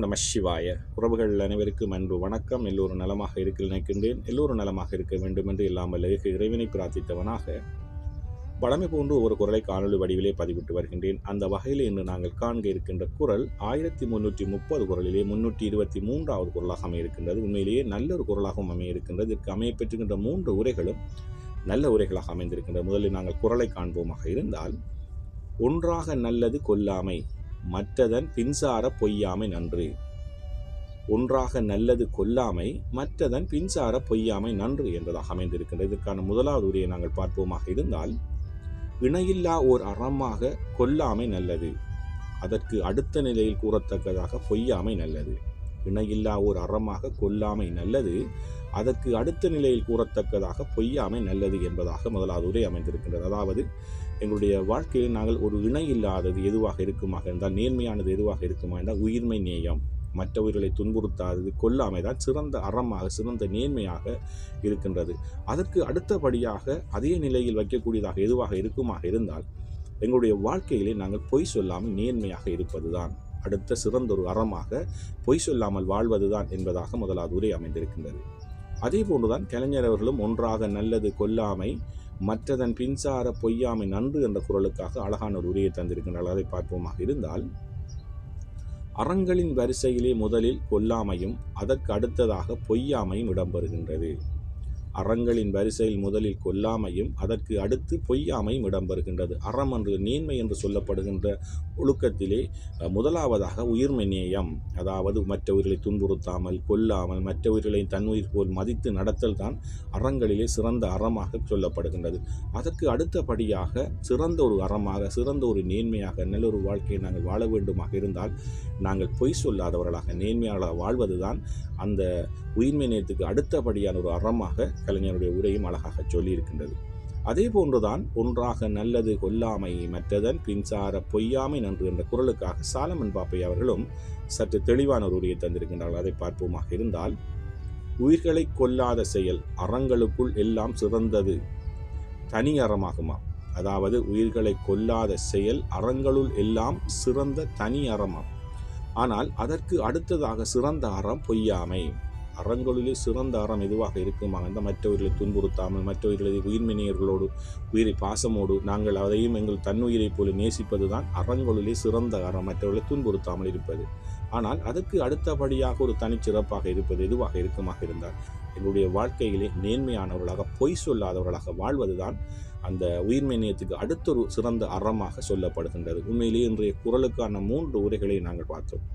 நம சிவாய. உறவுகள் அனைவருக்கும் அன்பு வணக்கம். எல்லோரும் நலமாக இருக்க நினைக்கின்றேன். எல்லோரும் நலமாக இருக்க வேண்டும் என்று இல்லாமல் இறைவனை பிரார்த்தித்தவனாக பழமை போன்று ஒரு குரலை காணொலி வடிவிலே பதிவிட்டு வருகின்றேன். அந்த வகையில் இன்று நாங்கள் காண்க இருக்கின்ற குரல் 1330 குரலிலே 323வது குரலாக அமைய இருக்கின்றது. உண்மையிலேயே நல்ல ஒரு குரலாகவும் அமைய இருக்கின்றது. இதற்கு அமைய பெற்றுகின்ற 3 உரைகளும் நல்ல உரைகளாக அமைந்திருக்கின்றது. முதலில் நாங்கள் குரலை காண்போமாக இருந்தால், ஒன்றாக நல்லது கொல்லாமை, மற்றதன் பின்சார பொய்யாமை நன்று. ஒன்றாக நல்லது கொல்லாமை, மற்றதன் பின்சார பொய்யாமை நன்று என்பதாக அமைந்திருக்கின்றது. இதற்கான முதலாவது உரையை நாங்கள் பார்ப்போமாக இருந்தால், இணையில்லா ஓர் அறமாக கொல்லாமை நல்லது, அதற்கு அடுத்த நிலையில் கூறத்தக்கதாக பொய்யாமை நல்லது. இணையில்லா ஓர் அறமாக கொல்லாமை நல்லது, அதற்கு அடுத்த நிலையில் கூறத்தக்கதாக பொய்யாமை நல்லது என்பதாக முதலாவது உரை அமைந்திருக்கின்றது. அதாவது எங்களுடைய வாழ்க்கையில் நாங்கள் ஒரு இணை இல்லாதது எதுவாக இருக்குமாக இருந்தால், நேர்மையானது எதுவாக இருக்குமா என்றால் உயிர்மை நேயம், மற்ற உயிர்களை துன்புறுத்தாதது, கொல்லாமை தான் சிறந்த அறமாக சிறந்த நேர்மையாக இருக்கின்றது. அதற்கு அடுத்தபடியாக அதே நிலையில் வைக்கக்கூடியதாக எதுவாக இருக்குமாக இருந்தால், எங்களுடைய வாழ்க்கையிலே நாங்கள் பொய் சொல்லாமல் நேர்மையாக இருப்பதுதான் அடுத்த சிறந்தொரு அறமாக, பொய் சொல்லாமல் வாழ்வதுதான் என்பதாக முதலாவது உரை அமைந்திருக்கின்றது. அதே போன்றுதான் கலைஞர் அவர்களும் ஒன்றாக நல்லது கொல்லாமை, மற்றதன் பின்சார பொய்யாமை நன்று என்ற குரலுக்காக அழகான ஒரு உரையை தந்திருக்கின்றார். அதை பார்ப்போமாக இருந்தால், அறங்களின் வரிசையிலே முதலில் கொல்லாமையும் அதற்கு அடுத்ததாக பொய்யாமையும் இடம்பெறுகின்றது. அறங்களின் வரிசையில் முதலில் கொல்லாமையும் அதற்கு அடுத்து பொய்யாமையும் இடம்பெறுகின்றது. அறம் என்று நேர்மை என்று சொல்லப்படுகின்ற ஒழுக்கத்திலே முதலாவதாக உயிர்மை நேயம், அதாவது மற்ற உயிர்களை துன்புறுத்தாமல் கொல்லாமல் மற்ற உயிர்களை தன்னுயிர் போல் மதித்து நடத்தல் தான் அறங்களிலே சிறந்த அறமாக சொல்லப்படுகின்றது. அதற்கு அடுத்தபடியாக சிறந்த ஒரு அறமாக சிறந்த ஒரு நேர்மையாக நல்ல ஒரு வாழ்க்கையை நாங்கள் வாழ வேண்டுமாக இருந்தால், நாங்கள் பொய் சொல்லாதவர்களாக நேர்மையாளராக வாழ்வதுதான் அந்த உயிர்மை நேயத்துக்கு அடுத்தபடியான ஒரு அறமாக கலைஞருடைய உரையும் அழகாக சொல்லியிருக்கின்றது. அதே போன்றுதான் ஒன்றாக நல்லது கொல்லாமை, மற்றதன் பின்சார பொய்யாமை நன்று என்ற குரலுக்காக சாலமன் பாப்பை அவர்களும் சற்று தெளிவான ஒரு உரையை தந்திருக்கின்றார்கள். அதை பார்ப்போமாக இருந்தால், உயிர்களை கொல்லாத செயல் அறங்களுக்குள் எல்லாம் சிறந்தது தனி அறமாகுமா. அதாவது உயிர்களை கொல்லாத செயல் அறங்களுள் எல்லாம் சிறந்த தனி அறமாம். ஆனால் அதற்கு அடுத்ததாக சிறந்த அறம் பொய்யாமை. அறங்களிலே சிறந்த அறம் எதுவாக இருக்குமா அந்த மற்ற உயிர்களை துன்புறுத்தாமல் மற்ற உயிர்களை உயிர்மினியர்களோடு உயிரை பாசமோடு நாங்கள் அதையும் எங்கள் தன்னுயிரை போல நேசிப்பது தான் அறங்களிலே சிறந்த அறம், மற்றவர்களை துன்புறுத்தாமல் இருப்பது. ஆனால் அதற்கு அடுத்தபடியாக ஒரு தனிச்சிறப்பாக இருப்பது எதுவாக இருக்குமாக இருந்தால், எங்களுடைய வாழ்க்கையிலே நேர்மையானவர்களாக பொய் சொல்லாதவர்களாக வாழ்வதுதான் அந்த உயிர்மை நேயத்துக்கு அடுத்தொரு சிறந்த அறமாக சொல்லப்படுகின்றது. உண்மையிலே இன்றைய குரலுக்கான 3 உரைகளை நாங்கள் பார்த்தோம்.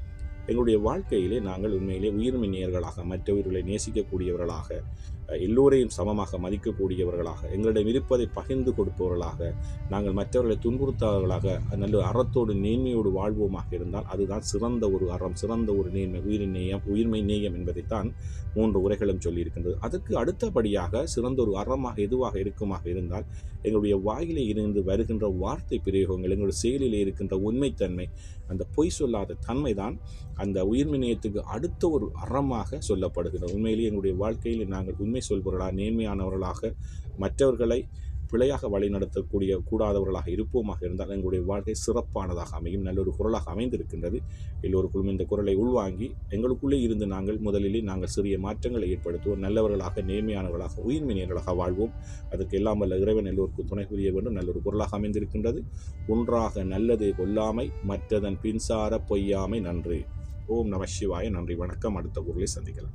எங்களுடைய வாழ்க்கையிலே நாங்கள் உண்மையிலே உயிர்மை நேயர்களாக மற்ற உயிர்களை நேசிக்கக்கூடியவர்களாக, எல்லோரையும் சமமாக மதிக்கக்கூடியவர்களாக, எங்களிடம் இருப்பதை பகிர்ந்து கொடுப்பவர்களாக, நாங்கள் மற்றவர்களை துன்புறுத்தாதவர்களாக நல்ல அறத்தோடு நேர்மையோடு வாழ்வோமாக இருந்தால் அதுதான் சிறந்த ஒரு அறம், சிறந்த ஒரு நேர்மை, உயிர்மை நேயம் என்பதைத்தான் 3 உரைகளும் சொல்லியிருக்கின்றது. அதற்கு அடுத்தபடியாக சிறந்த ஒரு அறமாக எதுவாக இருக்குமாக இருந்தால், எங்களுடைய வாயிலே இருந்து வருகின்ற வார்த்தை பிரயோகங்கள், எங்களுடைய செயலிலே இருக்கின்ற உண்மைத்தன்மை, அந்த பொய் சொல்லாத தன்மை தான் அந்த உயிர்மை நேயத்துக்கு அடுத்த ஒரு அறமாக சொல்லப்படுகிறது. உண்மையிலேயே எங்களுடைய வாழ்க்கையில் நாங்கள் உண்மை சொல்பவர்களாக நேர்மையானவர்களாக மற்றவர்களை பிழையாக வழிநடத்தக்கூடிய கூடாதவர்களாக இருப்போமாக இருந்தால் எங்களுடைய வாழ்க்கை சிறப்பானதாக அமையும், நல்லொரு குரலாக அமைந்திருக்கின்றது. எல்லோருக்குள்ளும் இந்த குரலை உள்வாங்கி எங்களுக்குள்ளே இருந்து நாங்கள் முதலிலே நாங்கள் சிறிய மாற்றங்களை ஏற்படுத்துவோம், நல்லவர்களாக நேர்மையானவர்களாக உயிர்மை நேயர்களாக வாழ்வோம். அதற்கு எல்லாம் வல்ல இறைவன் எல்லோருக்கும் துணை புரிய வேண்டும். நல்லொரு குரலாக அமைந்திருக்கின்றது. ஒன்றாக நல்லது கொல்லாமை, மற்றதன் பின்சார பொய்யாமை நன்று. ஓம் நம சிவாய. நன்றி, வணக்கம். அடுத்த குரலை சந்திக்கலாம்.